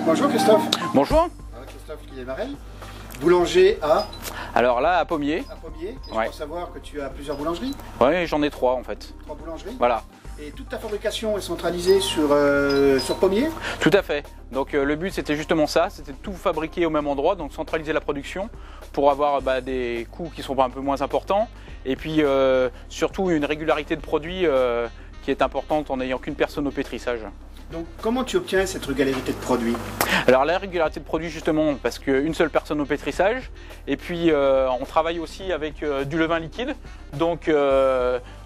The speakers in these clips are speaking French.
Bonjour Christophe. Bonjour. Christophe Guillet-Marel, boulanger à... Alors là, à Pommier. À Pommier. Et Ouais. je pense savoir que tu as plusieurs boulangeries. Oui, j'en ai 3 en fait. 3 boulangeries. Voilà. Et toute ta fabrication est centralisée sur Pommier. Tout à fait. Donc le but c'était justement ça, c'était de tout fabriquer au même endroit, donc centraliser la production pour avoir des coûts qui sont un peu moins importants et puis surtout une régularité de produit qui est importante en n'ayant qu'une personne au pétrissage. Donc comment tu obtiens cette régularité de produit? Alors la régularité de produit justement parce qu'une seule personne au pétrissage et puis on travaille aussi avec du levain liquide, donc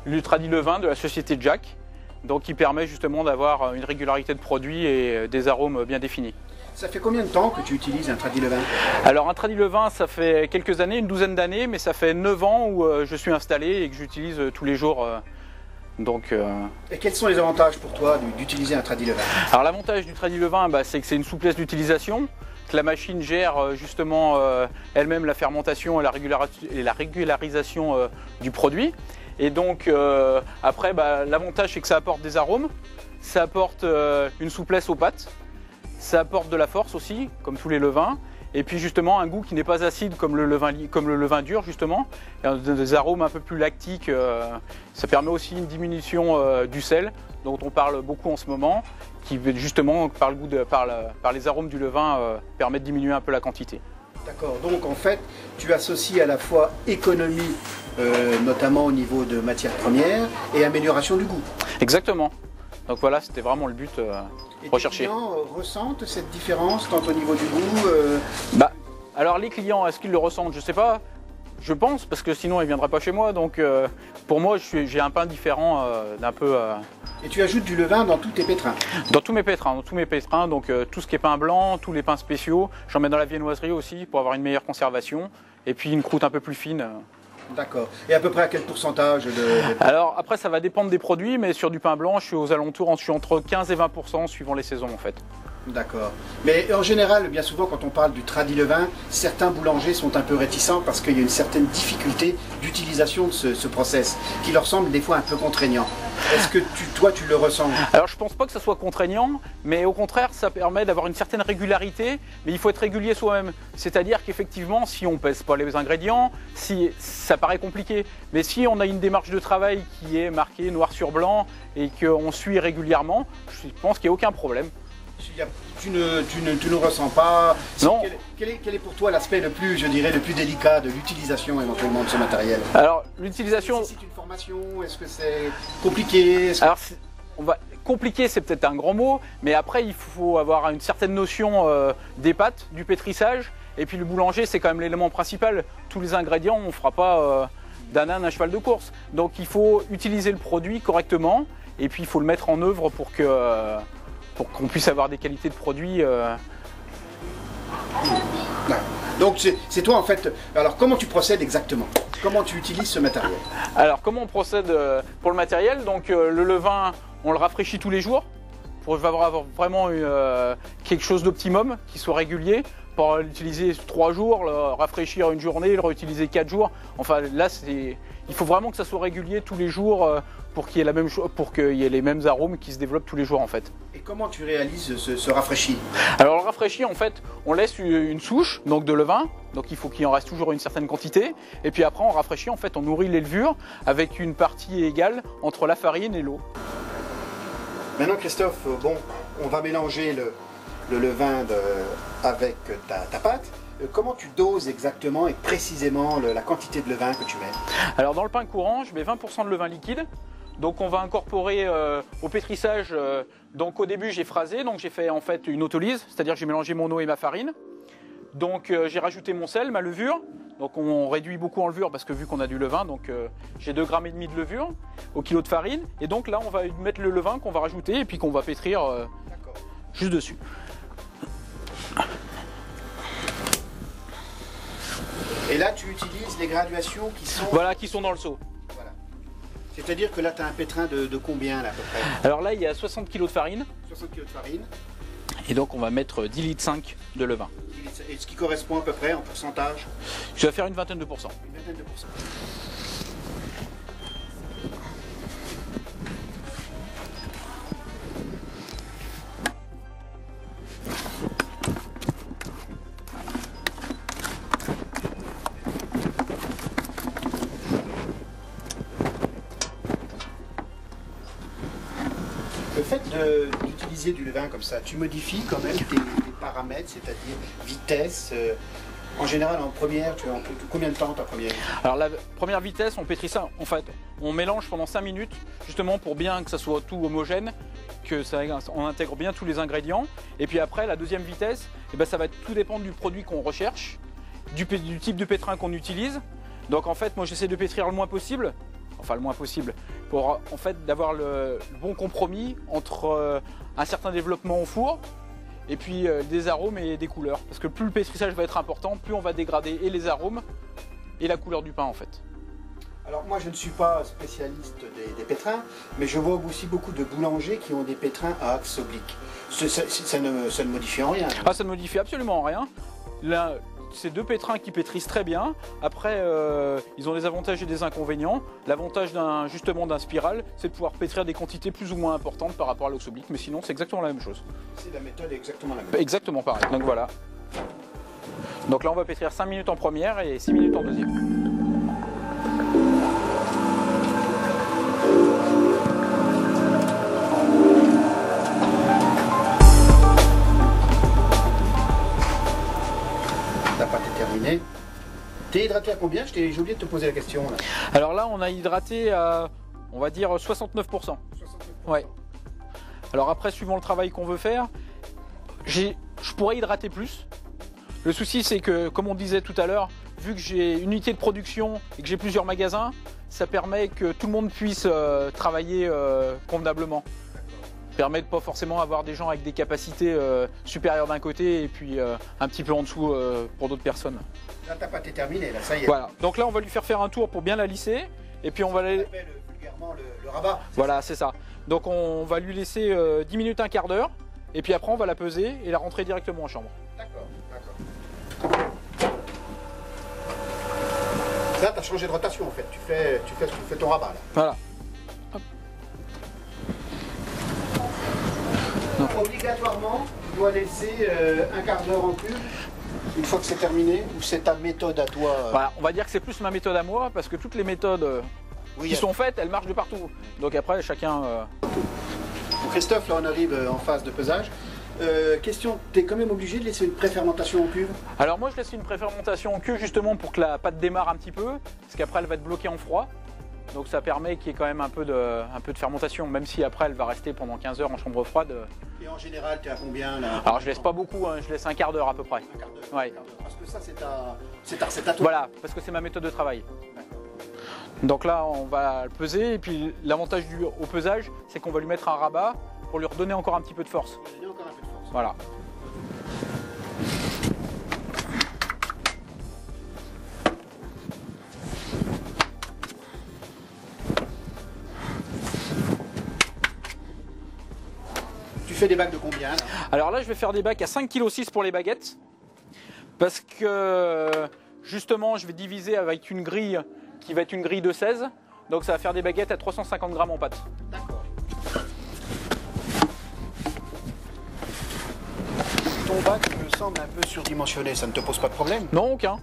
l'Ultradi Levain de la société Jack, donc qui permet justement d'avoir une régularité de produit et des arômes bien définis. Ça fait combien de temps que tu utilises un Tradi Levain? Alors un Tradi Levain ça fait quelques années, une douzaine d'années, mais ça fait 9 ans où je suis installé et que j'utilise tous les jours. Et quels sont les avantages pour toi d'utiliser un Tradi Levain? Alors l'avantage du Tradi Levain, c'est que c'est une souplesse d'utilisation, que la machine gère justement elle-même la fermentation et la régularisation du produit. Et donc après l'avantage c'est que ça apporte des arômes, ça apporte une souplesse aux pâtes, ça apporte de la force aussi, comme tous les levains. Et puis justement un goût qui n'est pas acide comme le levain dur justement, des arômes un peu plus lactiques, ça permet aussi une diminution du sel dont on parle beaucoup en ce moment, qui justement par les arômes du levain permet de diminuer un peu la quantité. D'accord, donc en fait tu associes à la fois économie, notamment au niveau de matières premières, et amélioration du goût. Exactement. Donc voilà, c'était vraiment le but recherché. Et les clients ressentent cette différence tant au niveau du goût Alors les clients, est-ce qu'ils le ressentent? Je ne sais pas. Je pense, parce que sinon ils ne viendraient pas chez moi. Donc pour moi, j'ai un pain différent d'un peu... Et tu ajoutes du levain dans tous tes pétrins? Dans tous mes pétrins, donc tout ce qui est pain blanc, tous les pains spéciaux. J'en mets dans la viennoiserie aussi pour avoir une meilleure conservation. Et puis une croûte un peu plus fine. D'accord. Et à peu près à quel pourcentage Alors après ça va dépendre des produits, mais sur du pain blanc je suis aux alentours, je suis entre 15 et 20% suivant les saisons en fait. D'accord. Mais en général, bien souvent quand on parle du Tradi Levain, certains boulangers sont un peu réticents parce qu'il y a une certaine difficulté d'utilisation de ce process, qui leur semble des fois un peu contraignant. Est-ce que toi tu le ressens? Alors je pense pas que ça soit contraignant, mais au contraire ça permet d'avoir une certaine régularité, mais il faut être régulier soi-même. C'est-à-dire qu'effectivement si on pèse pas les ingrédients, ça paraît compliqué, mais si on a une démarche de travail qui est marquée noir sur blanc et qu'on suit régulièrement, je pense qu'il n'y a aucun problème. Tu ne ressens pas. Non. Quel est pour toi l'aspect le plus délicat de l'utilisation éventuellement de ce matériel? Alors l'utilisation. C'est une formation? Est-ce que c'est compliqué? Alors compliqué, c'est peut-être un grand mot, mais après il faut avoir une certaine notion des pâtes, du pétrissage, et puis le boulanger c'est quand même l'élément principal. Tous les ingrédients, on ne fera pas d'un âne un cheval de course. Donc il faut utiliser le produit correctement, et puis il faut le mettre en œuvre pour qu'on puisse avoir des qualités de produits. Donc c'est toi en fait. Alors comment tu procèdes exactement? Comment tu utilises ce matériel? Alors comment on procède pour le matériel? Donc le levain, on le rafraîchit tous les jours pour avoir vraiment quelque chose d'optimum, qui soit régulier. Pour l'utiliser 3 jours, le rafraîchir une journée, le réutiliser 4 jours. Enfin là, il faut vraiment que ça soit régulier tous les jours pour qu'il y ait les mêmes arômes qui se développent tous les jours en fait. Et comment tu réalises ce rafraîchi? Alors le rafraîchi en fait, on laisse une souche donc de levain, donc il faut qu'il en reste toujours une certaine quantité. Et puis après on rafraîchit, en fait on nourrit les levures avec une partie égale entre la farine et l'eau. Maintenant Christophe, bon, on va mélanger le levain avec ta pâte. Comment tu doses exactement et précisément la quantité de levain que tu mets? Alors dans le pain courant, je mets 20% de levain liquide. Donc on va incorporer au pétrissage, donc au début j'ai phrasé, donc j'ai fait en fait une autolyse, c'est-à-dire que j'ai mélangé mon eau et ma farine. Donc j'ai rajouté mon sel, ma levure, donc on réduit beaucoup en levure parce que vu qu'on a du levain, donc j'ai 2,5 g de levure au kilo de farine. Et donc là on va mettre le levain qu'on va rajouter et puis qu'on va pétrir juste dessus. Et là tu utilises les graduations qui sont... Voilà, qui sont dans le seau. Voilà. C'est-à-dire que là tu as un pétrin de combien là, à peu près? Alors là il y a 60 kg de farine. 60 kg de farine. Et donc on va mettre 10,5 litres de levain. Et ce qui correspond à peu près en pourcentage? Je vais faire une vingtaine de pourcents. Une vingtaine de pourcents. Le fait d'utiliser du levain comme ça, tu modifies quand même tes paramètres, c'est-à-dire vitesse. En général, en première, tu as combien de temps ta première? Alors la première vitesse, on pétrit ça, en fait, on mélange pendant 5 minutes, justement pour bien que ça soit tout homogène, on intègre bien tous les ingrédients. Et puis après, la deuxième vitesse, eh ben, ça va tout dépendre du produit qu'on recherche, du type de pétrin qu'on utilise. Donc en fait, moi j'essaie de pétrir le moins possible, pour en fait d'avoir le bon compromis entre un certain développement au four et puis des arômes et des couleurs. Parce que plus le pétrissage va être important, plus on va dégrader et les arômes et la couleur du pain en fait. Alors moi je ne suis pas spécialiste des pétrins, mais je vois aussi beaucoup de boulangers qui ont des pétrins à axe oblique. Ça ne modifie en rien. Ah, ça ne modifie absolument rien. Là, c'est deux pétrins qui pétrissent très bien. Après, ils ont des avantages et des inconvénients. L'avantage justement d'un spiral, c'est de pouvoir pétrir des quantités plus ou moins importantes par rapport à l'axe oblique, mais sinon c'est exactement la même chose. C'est la méthode exactement la même. Exactement pareil. Donc voilà. Donc là, on va pétrir 5 minutes en première et 6 minutes en deuxième. La pâte est terminée. T'es hydraté à combien? J'ai oublié de te poser la question. Là. Alors là, on a hydraté à, on va dire, 69%. Ouais. Alors après, suivant le travail qu'on veut faire, je pourrais hydrater plus. Le souci, c'est que, comme on disait tout à l'heure, vu que j'ai une unité de production et que j'ai plusieurs magasins, ça permet que tout le monde puisse travailler convenablement. Permet de pas forcément avoir des gens avec des capacités supérieures d'un côté et puis un petit peu en dessous pour d'autres personnes. Là, ta pâte est terminée, là, ça y est. Voilà, donc là on va lui faire un tour pour bien la lisser et puis on va aller... vulgairement le rabat. Voilà, c'est ça. Donc on va lui laisser 10 minutes, un quart d'heure et puis après on va la peser et la rentrer directement en chambre. D'accord, d'accord. Là, tu as changé de rotation en fait, tu fais ton rabat là. Voilà. Obligatoirement, tu dois laisser un quart d'heure en cube une fois que c'est terminé, ou c'est ta méthode à toi Voilà, on va dire que c'est plus ma méthode à moi parce que toutes les méthodes qui sont faites, elles marchent de partout. Donc après, chacun... Christophe, là on arrive en phase de pesage. Question, tu es quand même obligé de laisser une préfermentation en cuve? Alors moi je laisse une préfermentation en queue justement pour que la pâte démarre un petit peu, parce qu'après elle va être bloquée en froid. Donc ça permet qu'il y ait quand même un peu de fermentation, même si après elle va rester pendant 15 heures en chambre froide. Et en général, tu es à combien là? Alors je laisse pas beaucoup, hein, je laisse un quart d'heure à peu près. Un quart d'heure. Ouais. Parce que ça c'est ta recette à toi. Voilà, parce que c'est ma méthode de travail. Donc là on va le peser et puis l'avantage au pesage, c'est qu'on va lui mettre un rabat pour lui redonner encore un petit peu de force. Donner encore un peu de force. Voilà. Tu fais des bacs de combien là? Alors là je vais faire des bacs à 5,6 kg pour les baguettes. Parce que justement je vais diviser avec une grille qui va être une grille de 16. Donc ça va faire des baguettes à 350 grammes en pâte. D'accord. Ton bac me semble un peu surdimensionné, ça ne te pose pas de problème? Non, aucun.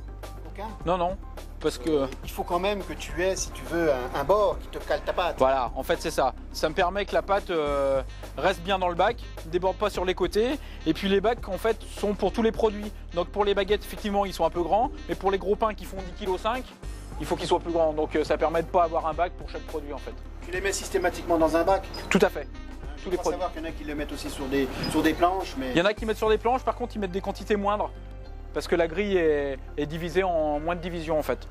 Aucun? Non, non. Parce que... il faut quand même que tu aies, si tu veux, un bord qui te cale ta pâte. Voilà, en fait c'est ça. Ça me permet que la pâte reste bien dans le bac, ne déborde pas sur les côtés. Et puis les bacs en fait sont pour tous les produits. Donc pour les baguettes effectivement ils sont un peu grands, mais pour les gros pains qui font 10,5 kg, il faut qu'ils soient plus grands. Donc ça permet de ne pas avoir un bac pour chaque produit en fait. Tu les mets systématiquement dans un bac? Tout à fait. Tous les produits. Savoir qu'il y en a qui le mettent aussi sur des planches. Mais... il y en a qui mettent sur des planches, par contre ils mettent des quantités moindres. Parce que la grille est divisée en moins de divisions en fait.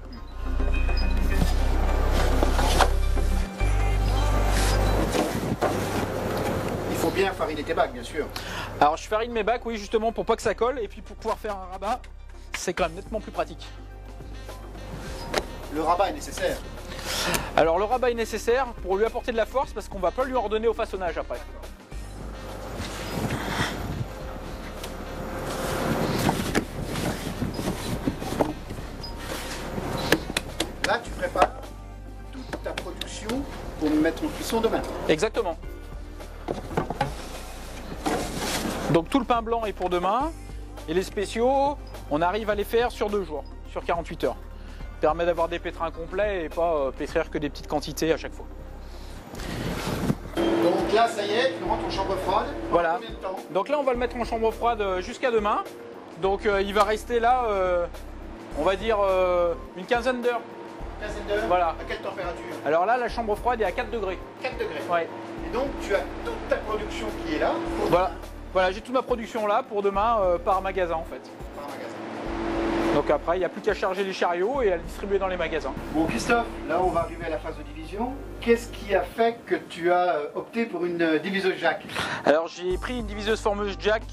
Il faut bien fariner tes bacs, bien sûr. Alors je farine mes bacs, oui, justement pour pas que ça colle et puis pour pouvoir faire un rabat, c'est quand même nettement plus pratique. Le rabat est nécessaire. Alors le rabat est nécessaire pour lui apporter de la force parce qu'on va pas lui en redonner au façonnage après. Là, tu prépares toute ta production pour me mettre en cuisson demain. Exactement. Donc tout le pain blanc est pour demain et les spéciaux, on arrive à les faire sur 2 jours, sur 48 heures. Ça permet d'avoir des pétrins complets et pas pétrir que des petites quantités à chaque fois. Donc là, ça y est, tu rentres en chambre froide. Voilà. Combien de temps? Donc là, on va le mettre en chambre froide jusqu'à demain. Donc il va rester là, on va dire une quinzaine d'heures. Une quinzaine d'heures. Voilà. À quelle température? Alors là, la chambre froide est à 4 degrés. 4 degrés. Ouais. Et donc, tu as toute ta production qui est là. Pour Voilà, voilà, j'ai toute ma production là pour demain par magasin en fait. par magasin. Donc après, il n'y a plus qu'à charger les chariots et à le distribuer dans les magasins. Bon, Christophe, là, on va arriver à la phase de division. Qu'est-ce qui a fait que tu as opté pour une diviseuse jack? Alors j'ai pris une diviseuse formeuse jack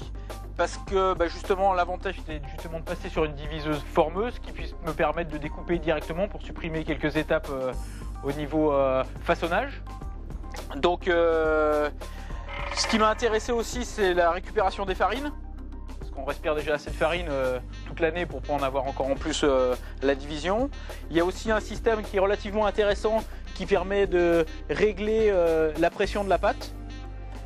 parce que justement l'avantage c'était justement de passer sur une diviseuse formeuse qui puisse me permettre de découper directement pour supprimer quelques étapes au niveau façonnage. Donc ce qui m'a intéressé aussi c'est la récupération des farines. Parce qu'on respire déjà assez de farine toute l'année pour pas en avoir encore en plus la division. Il y a aussi un système qui est relativement intéressant qui permet de régler la pression de la pâte.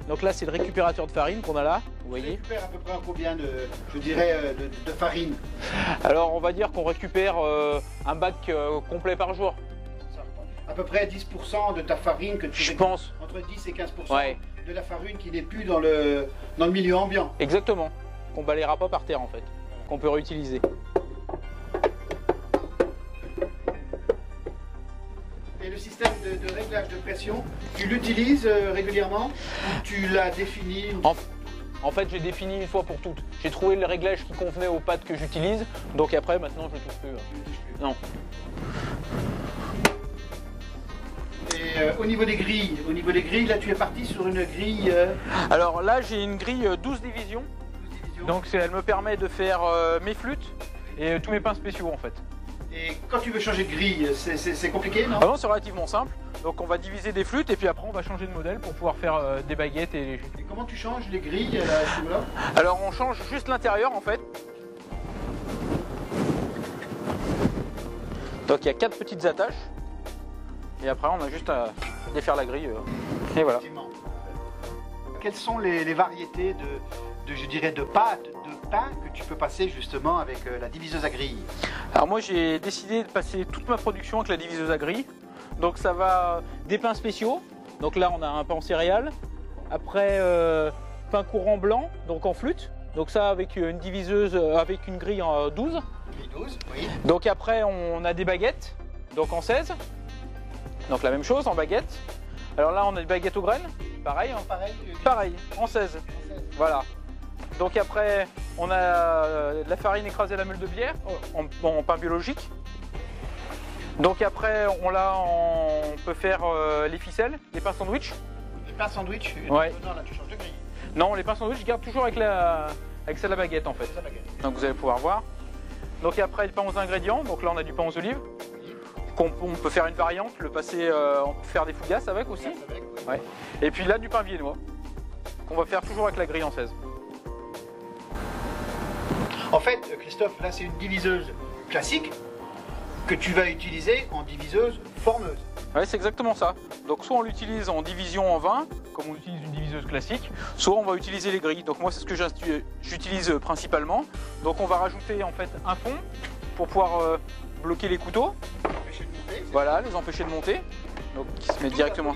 Donc là c'est le récupérateur de farine qu'on a là, vous voyez. Tu récupères à peu près combien de farine? Alors on va dire qu'on récupère un bac complet par jour. À peu près 10% de ta farine que tu Je récupères. pense. Entre 10 et 15% Ouais. de la farine qui n'est plus dans le milieu ambiant. Exactement. Qu'on balayera pas par terre en fait. Qu'on peut réutiliser. Et le système de réglage de pression, tu l'utilises régulièrement ou tu l'as défini? En fait, j'ai défini une fois pour toutes. J'ai trouvé le réglage qui convenait aux pâtes que j'utilise. Donc après, maintenant, je ne touche plus. Non. Et au niveau des grilles, là tu es parti sur une grille Alors là, j'ai une grille 12 divisions. 12 divisions. Donc elle me permet de faire mes flûtes et tous mes pains spéciaux en fait. Et quand tu veux changer de grille, c'est compliqué, non? Ah non, c'est relativement simple. Donc on va diviser des flûtes et puis après on va changer de modèle pour pouvoir faire des baguettes et... Et comment tu changes les grilles à ce niveau-là? Alors on change juste l'intérieur en fait. Donc il y a 4 petites attaches. Et après on a juste à défaire la grille. Et voilà. Quelles sont les variétés je dirais, de pâtes, de pain que tu peux passer justement avec la diviseuse à grille? Alors moi j'ai décidé de passer toute ma production avec la diviseuse à grille. Donc ça va des pains spéciaux. Donc là on a un pain en céréales. Après pain courant blanc, donc en flûte. Donc ça avec une diviseuse, avec une grille en 12. Grille 12, oui. Donc après on a des baguettes, donc en 16. Donc la même chose en baguette. Alors là on a des baguettes aux graines, pareil. Hein. Pareil, en 16. Voilà. Donc après on a de la farine écrasée à la meule de bière en pain biologique. Donc après on peut faire les ficelles, les pains sandwich. Les pains sandwich, ouais. Non, là tu changes de grille. Non, les pains sandwich je garde toujours avec celle de la baguette en fait. Donc vous allez pouvoir voir. Donc après le pain aux ingrédients, donc là on a du pain aux olives. On peut faire une variante, le passer, on peut faire des fougasses avec aussi. Ouais. Et puis là du pain viennois, qu'on va faire toujours avec la grille en 16. En fait, Christophe, là c'est une diviseuse classique que tu vas utiliser en diviseuse formeuse. Ouais, c'est exactement ça. Donc soit on l'utilise en division en 20, comme on utilise une diviseuse classique, soit on va utiliser les grilles. Donc moi c'est ce que j'utilise principalement. Donc on va rajouter en fait un fond pour pouvoir bloquer les couteaux. Voilà, les empêcher de monter. Donc qui se met directement.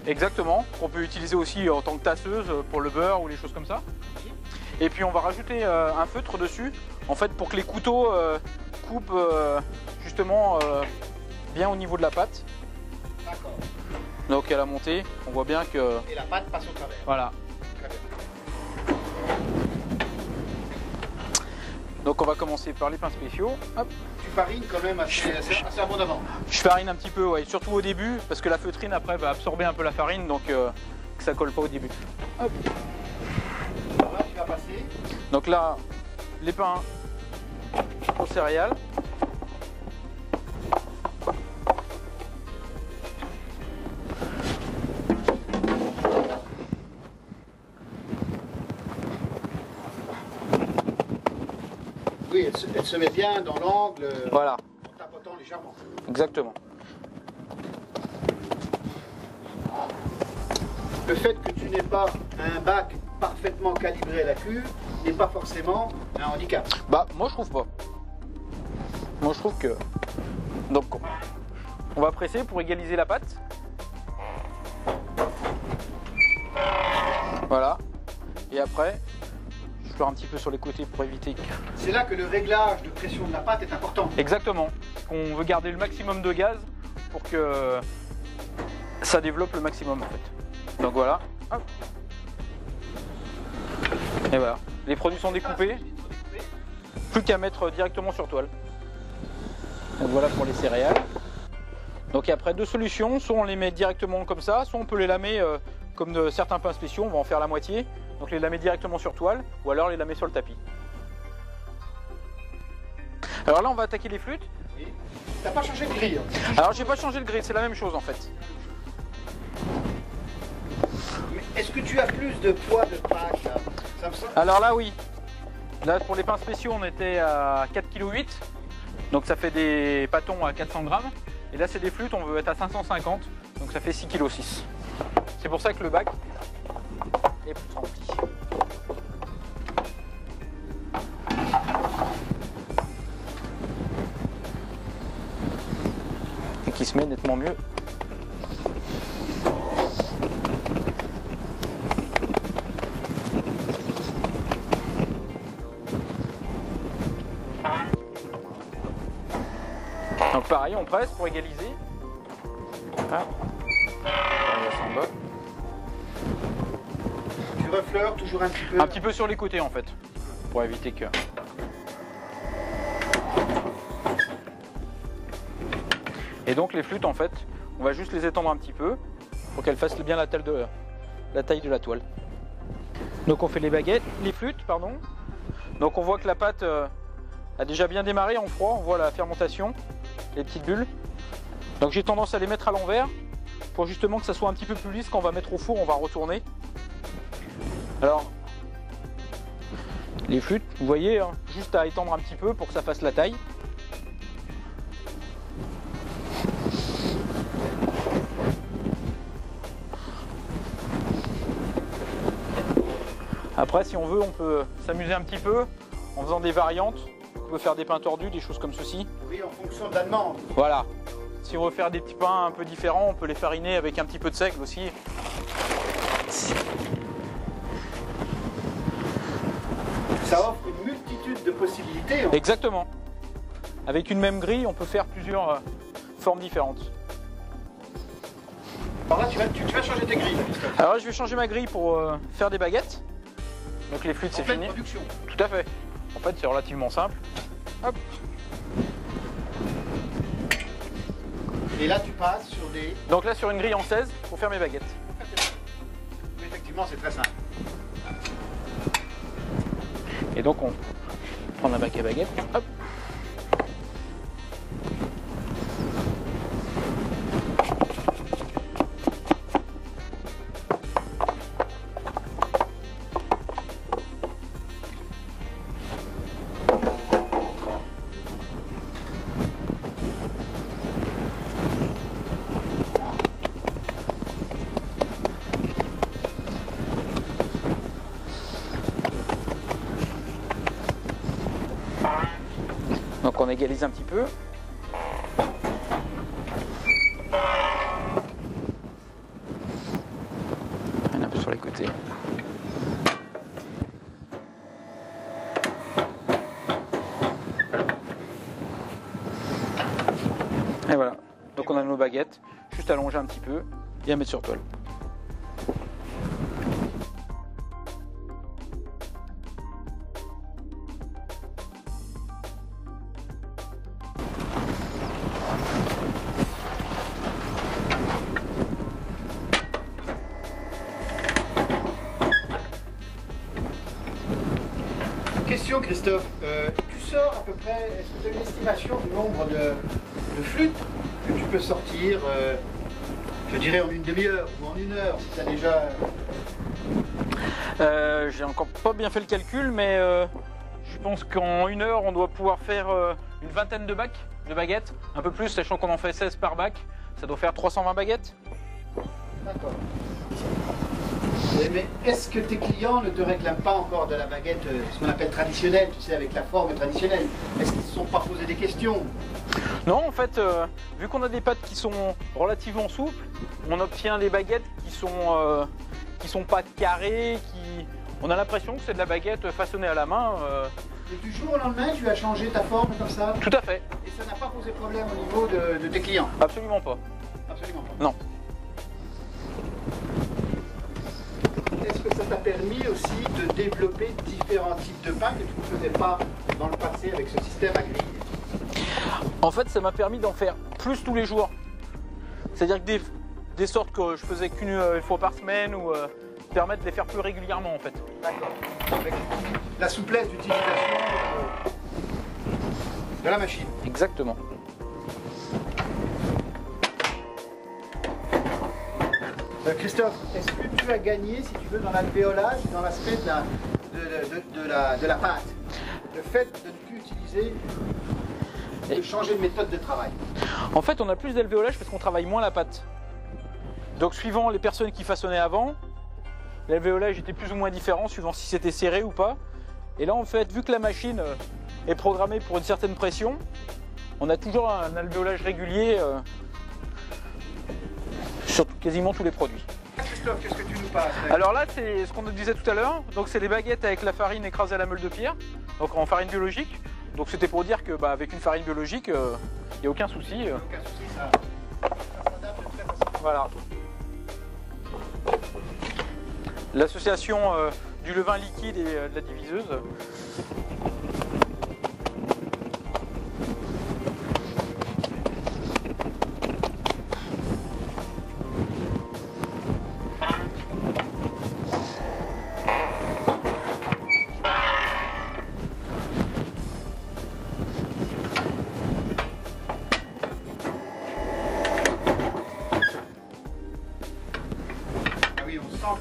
Exactement, qu'on peut utiliser aussi en tant que tasseuse pour le beurre ou les choses comme ça. Et puis on va rajouter un feutre dessus, en fait pour que les couteaux coupent justement bien au niveau de la pâte. D'accord. Donc à la montée, on voit bien que... Et la pâte passe au travers. Voilà. Très bien. Donc on va commencer par les pains spéciaux. Hop. Tu farines quand même assez abondamment. Je farine un petit peu, ouais, surtout au début, parce que la feutrine après va absorber un peu la farine, donc que ça colle pas au début. Hop. Là, tu vas passer. Donc là, les pains aux céréales. Oui, elle se met bien dans l'angle. Voilà. En tapotant légèrement. Exactement. Le fait que tu n'aies pas un bac parfaitement calibré à la cuve n'est pas forcément un handicap. Bah, moi je trouve pas. Moi je trouve que... Donc, on va presser pour égaliser la pâte. Voilà. Et après, je fleur un petit peu sur les côtés pour éviter que... C'est là que le réglage de pression de la pâte est important. Exactement. On veut garder le maximum de gaz pour que ça développe le maximum en fait. Donc voilà. Hop. Et voilà. Les produits sont découpés. Plus qu'à mettre directement sur toile. Donc voilà pour les céréales. Donc après deux solutions, soit on les met directement comme ça, soit on peut les lamer comme de certains pains spéciaux, on va en faire la moitié. Donc les lamer directement sur toile, ou alors les lamer sur le tapis. Alors là on va attaquer les flûtes. T'as pas changé de grille? Alors j'ai pas changé le grid, c'est la même chose en fait. Mais est-ce que tu as plus de poids de pâte là? Ça me semble... Alors là oui. Là pour les pains spéciaux on était à 4,8 kg. Donc ça fait des pâtons à 400 grammes. Et là c'est des flûtes, on veut être à 550. Donc ça fait 6,6 kg. C'est pour ça que le bac est plus rempli. Et qui se met nettement mieux. Donc pareil, on presse pour égaliser. Voilà. On va s'en bas. Tu refleures toujours un petit peu? Un petit peu sur les côtés en fait, pour éviter que... Et donc les flûtes en fait, on va juste les étendre un petit peu pour qu'elles fassent bien la taille de la toile. Donc on fait les baguettes, les flûtes pardon. Donc on voit que la pâte a déjà bien démarré en froid, on voit la fermentation, les petites bulles. Donc j'ai tendance à les mettre à l'envers pour justement que ça soit un petit peu plus lisse quand on va mettre au four, on va retourner. Alors les flûtes, vous voyez, hein, juste à étendre un petit peu pour que ça fasse la taille. Après si on veut on peut s'amuser un petit peu en faisant des variantes. On peut faire des pains tordus, des choses comme ceci. Oui, en fonction de la demande. Voilà. Si on veut faire des petits pains un peu différents, on peut les fariner avec un petit peu de seigle aussi. Ça offre une multitude de possibilités. Hein. Exactement. Avec une même grille, on peut faire plusieurs formes différentes. Alors là, tu vas changer tes grilles, Christophe. Alors là, je vais changer ma grille pour faire des baguettes. Donc les flûtes, c'est fini. Production. Tout à fait. En fait, c'est relativement simple. Hop. Et là, tu passes sur des... Donc là, sur une grille en 16 pour faire mes baguettes. Oui, effectivement, c'est très simple. Et donc, on prend la bac à baguette. Hop. Donc on égalise un petit peu. Un peu sur les côtés. Et voilà. Donc on a nos baguettes, juste à allonger un petit peu et à mettre sur toile. Question, Christophe, tu sors à peu près, est-ce que tu as une estimation du nombre de flûtes que tu peux sortir, je dirais en une demi-heure ou en une heure, si tu as déjà... J'ai encore pas bien fait le calcul, mais je pense qu'en une heure, on doit pouvoir faire une vingtaine de bacs, de baguettes, un peu plus, sachant qu'on en fait 16 par bac, ça doit faire 320 baguettes. D'accord. Mais est-ce que tes clients ne te réclament pas encore de la baguette, ce qu'on appelle traditionnelle, tu sais, avec la forme traditionnelle? Est-ce qu'ils ne se sont pas posé des questions? Non, en fait, vu qu'on a des pâtes qui sont relativement souples, on obtient des baguettes qui sont pas carrés, on a l'impression que c'est de la baguette façonnée à la main. Et du jour au lendemain, tu as changé ta forme comme ça? Tout à fait. Et ça n'a pas posé problème au niveau de tes clients? Absolument pas. Absolument pas. Non. Est-ce que ça t'a permis aussi de développer différents types de pain que tu ne faisais pas dans le passé avec ce système à grille? En fait, ça m'a permis d'en faire plus tous les jours. C'est-à-dire que des sortes que je faisais qu'une fois par semaine ou permettre de les faire plus régulièrement en fait. D'accord. Avec la souplesse d'utilisation de la machine. Exactement. Christophe, est-ce que tu as gagné, si tu veux, dans l'alvéolage, dans l'aspect de la pâte? Le fait de ne plus utiliser, de changer de méthode de travail. En fait, on a plus d'alvéolage parce qu'on travaille moins la pâte. Donc, suivant les personnes qui façonnaient avant, l'alvéolage était plus ou moins différent, suivant si c'était serré ou pas. Et là, en fait, vu que la machine est programmée pour une certaine pression, on a toujours un alvéolage régulier sur quasiment tous les produits. Christophe, qu'est-ce que tu nous passes? Alors là, c'est ce qu'on nous disait tout à l'heure. Donc, c'est les baguettes avec la farine écrasée à la meule de pierre, donc en farine biologique. Donc, c'était pour dire que avec une farine biologique, il n'y a aucun souci. Aucun souci, ça s'adapte très facilement. Voilà. L'association du levain liquide et de la diviseuse.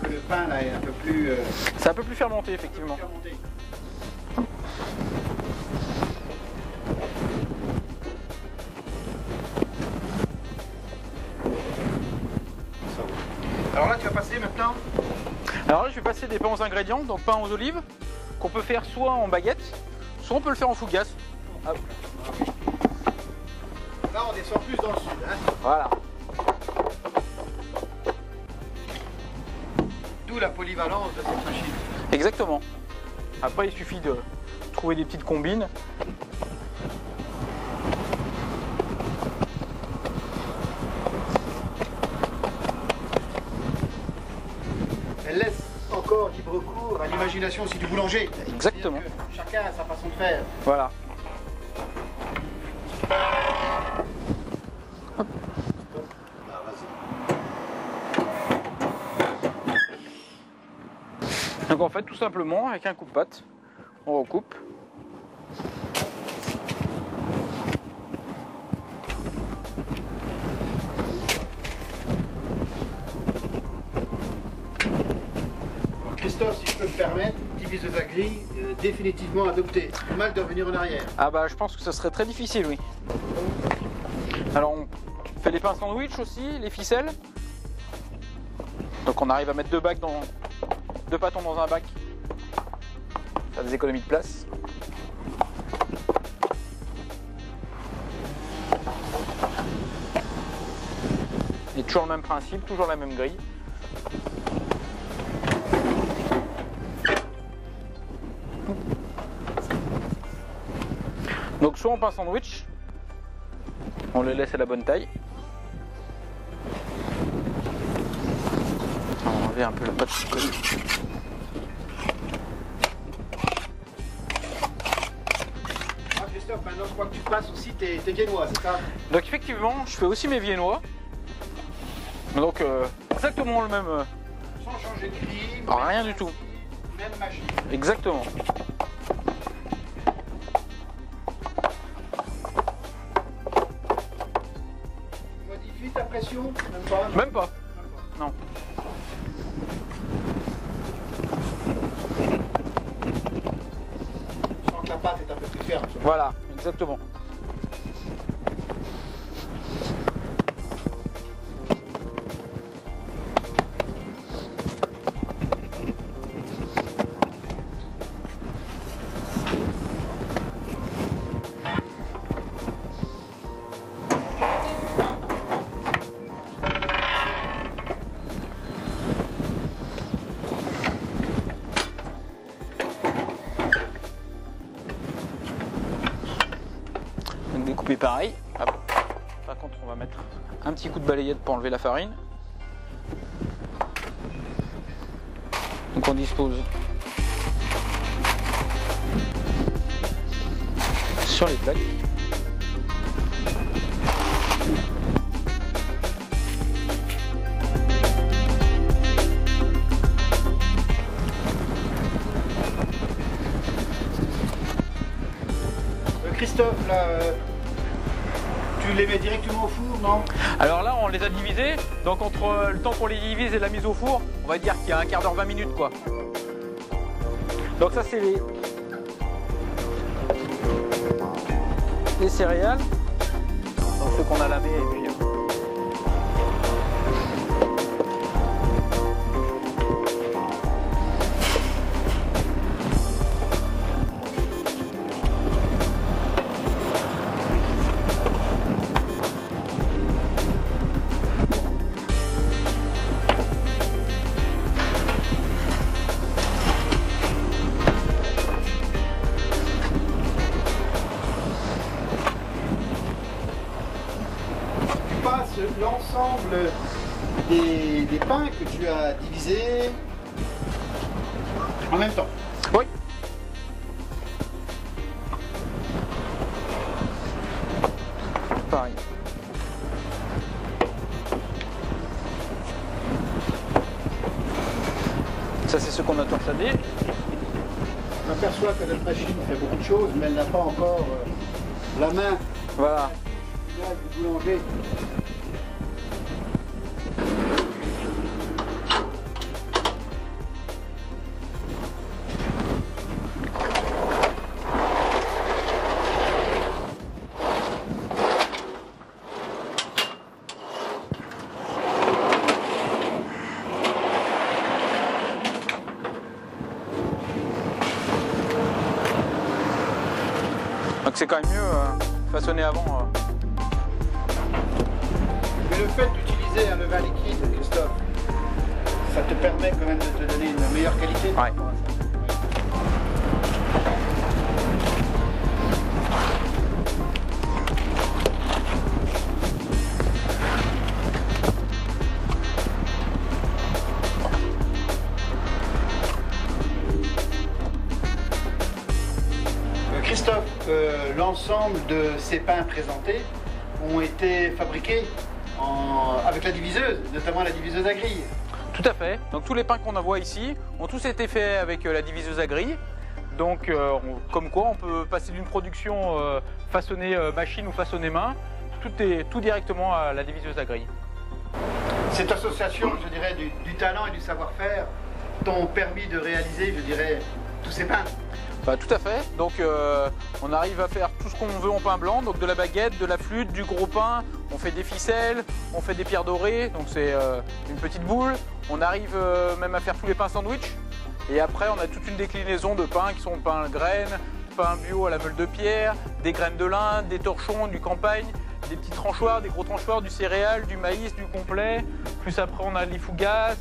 Que le pain là est un peu plus... C'est un peu plus fermenté effectivement. Alors là tu vas passer maintenant? Alors là je vais passer des pains aux ingrédients, donc pain aux olives, qu'on peut faire soit en baguette, soit on peut le faire en fougasse. Hop. Là on descend plus dans le sud. Hein. Voilà. D'où la polyvalence de cette machine. Exactement. Après il suffit de trouver des petites combines. Elle laisse encore libre cours à l'imagination aussi du boulanger. Exactement. Chacun a sa façon de faire. Voilà. Donc en fait tout simplement avec un coupe-patte, on recoupe. Christophe, si je peux me permettre, diviseuse à grille définitivement adoptée. Mal de revenir en arrière. Ah bah je pense que ça serait très difficile, oui. Alors on fait les pains sandwich aussi, les ficelles. Donc on arrive à mettre deux pâtons dans un bac. Ça a des économies de place. Et toujours le même principe, toujours la même grille. Donc soit on pain sandwich, on le laisse à la bonne taille. On va enlever un peu la pâte de côté. Christophe, maintenant je crois que tu passes aussi tes viennois, c'est ça? Donc effectivement, je fais aussi mes viennois. Donc exactement le même. Sans changer de grille. Rien du tout. Même machine. Exactement. Modifie ta pression? Même pas? Même pas. Non. Je sens que la pâte est un peu plus ferme. Voilà, exactement. couper pareil. Hop. Par contre, on va mettre un petit coup de balayette pour enlever la farine. Donc on dispose sur les plaques. Christophe, là, tu les mets directement au four, non? Alors là, on les a divisés, donc entre le temps qu'on les divise et la mise au four, on va dire qu'il y a un quart d'heure, 20 minutes quoi. Donc ça c'est les céréales, donc ceux qu'on a lavés et puis l'ensemble des pains que tu as divisés en même temps. Oui. Pareil. Ça c'est ce qu'on a torsadé. On aperçoit que notre machine fait beaucoup de choses, mais elle n'a pas encore la main. Voilà. Du boulanger. Donc c'est quand même mieux façonner avant. Mais le fait d'utiliser un levain liquide, Christophe, ça te permet quand même de te donner une meilleure qualité. Ouais. Christophe, l'ensemble de ces pains présentés ont été fabriqués avec la diviseuse, notamment la diviseuse à grille. Tout à fait. Donc tous les pains qu'on voit ici ont tous été faits avec la diviseuse à grille. Donc comme quoi on peut passer d'une production façonnée machine ou façonnée main, tout directement à la diviseuse à grille. Cette association, je dirais, du talent et du savoir-faire t'ont permis de réaliser, je dirais, tous ces pains. Bah, tout à fait. Donc on arrive à faire tout ce qu'on veut en pain blanc, donc de la baguette, de la flûte, du gros pain, on fait des ficelles, on fait des pierres dorées, donc c'est une petite boule. On arrive même à faire tous les pains sandwich. Et après on a toute une déclinaison de pains qui sont pain graines, pain bio à la meule de pierre, des graines de lin, des torchons, du campagne, des petits tranchoirs, des gros tranchoirs, du céréal, du maïs, du complet. Plus après on a les fougasses,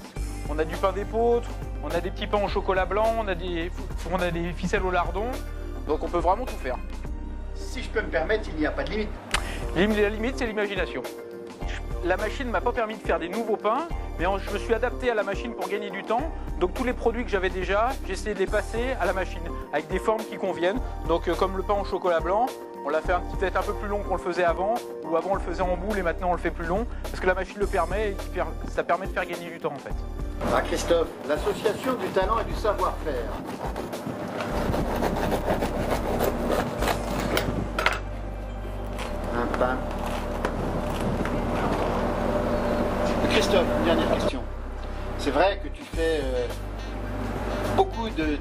on a du pain d'épeautre. On a des petits pains au chocolat blanc, on a des ficelles au lardon, donc on peut vraiment tout faire. Si je peux me permettre, il n'y a pas de limite. La limite, c'est l'imagination. La machine ne m'a pas permis de faire des nouveaux pains, mais je me suis adapté à la machine pour gagner du temps. Donc tous les produits que j'avais déjà, j'ai essayé de les passer à la machine, avec des formes qui conviennent. Donc comme le pain au chocolat blanc, on l'a fait peut-être un peu plus long qu'on le faisait avant, ou avant on le faisait en boule et maintenant on le fait plus long, parce que la machine le permet et ça permet de faire gagner du temps en fait. Ah Christophe, l'association du talent et du savoir-faire. Un pain. Christophe, une dernière question. C'est vrai que tu fais beaucoup de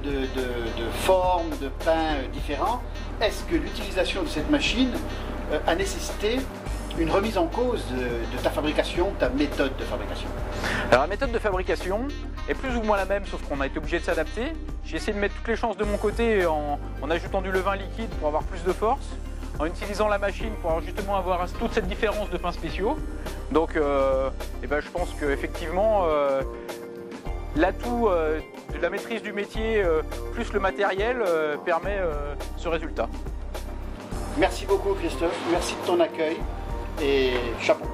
formes, de pains différents. Est-ce que l'utilisation de cette machine a nécessité une remise en cause de ta fabrication, ta méthode de fabrication? Alors la méthode de fabrication est plus ou moins la même, sauf qu'on a été obligé de s'adapter. J'ai essayé de mettre toutes les chances de mon côté en ajoutant du levain liquide pour avoir plus de force, en utilisant la machine pour justement avoir toute cette différence de pains spéciaux. Donc je pense qu'effectivement l'atout de la maîtrise du métier plus le matériel permet ce résultat. Merci beaucoup Christophe, merci de ton accueil et chapeau.